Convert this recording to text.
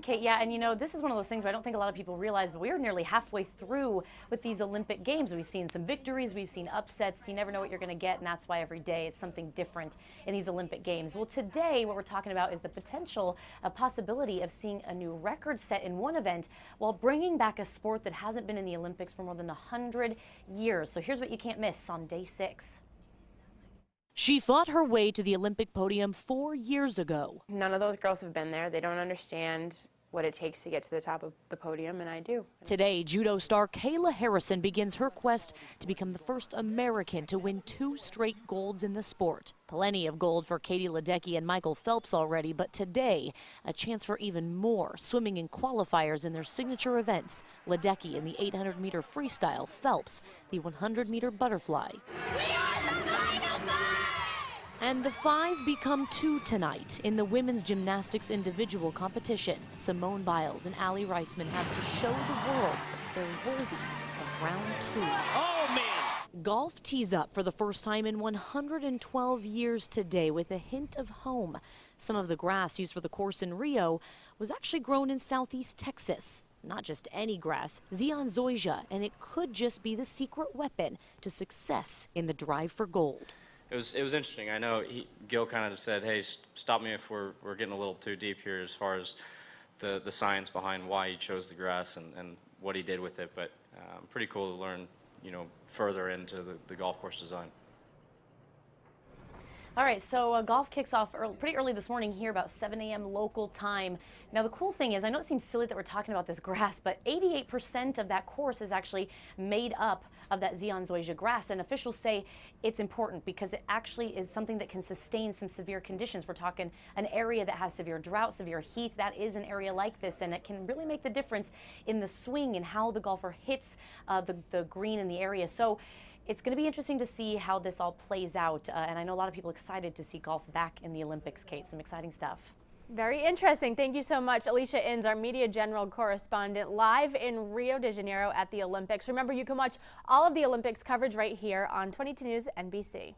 Kate. Yeah, and you know, this is one of those things where I don't think a lot of people realize, but we are nearly halfway through with these Olympic Games. We've seen some victories, we've seen upsets. You never know what you're going to get, and that's why every day it's something different in these Olympic Games. Well, today what we're talking about is the potential, a possibility of seeing a new record set in one event while bringing back a sport that hasn't been in the Olympics for more than 100 years. So here's what you can't miss on day 6. She fought her way to the Olympic podium 4 years ago. None of those girls have been there. They don't understand what it takes to get to the top of the podium, and I do. Today, judo star Kayla Harrison begins her quest to become the first American to win 2 straight golds in the sport. Plenty of gold for Katie Ledecky and Michael Phelps already, but today, a chance for even more, swimming in qualifiers in their signature events. Ledecky in the 800-meter freestyle, Phelps the 100-meter butterfly. And the 5 become 2 tonight in the women's gymnastics individual competition. Simone Biles and Aly Raisman have to show the world they're worthy of round 2. Oh, man! Golf tees up for the first time in 112 years today with a hint of home. Some of the grass used for the course in Rio was actually grown in southeast Texas. Not just any grass, Zion Zoysia, and it could just be the secret weapon to success in the drive for gold. It was interesting. I know Gil kind of said, hey, stop me if we're getting a little too deep here as far as the science behind why he chose the grass and what he did with it. But pretty cool to learn, you know, further into the golf course design. All right, so golf kicks off pretty early this morning here, about 7 a.m. local time. Now, the cool thing is, I know it seems silly that we're talking about this grass, but 88% of that course is actually made up of that Zion Zoysia grass. And officials say it's important because it actually is something that can sustain some severe conditions. We're talking an area that has severe drought, severe heat. That is an area like this, and it can really make the difference in the swing and how the golfer hits the green in the area. So it's going to be interesting to see how this all plays out, and I know a lot of people excited to see golf back in the Olympics, Kate. Some exciting stuff. Very interesting. Thank you so much, Alicia Inns, our media general correspondent, live in Rio de Janeiro at the Olympics. Remember, you can watch all of the Olympics coverage right here on 22 News NBC.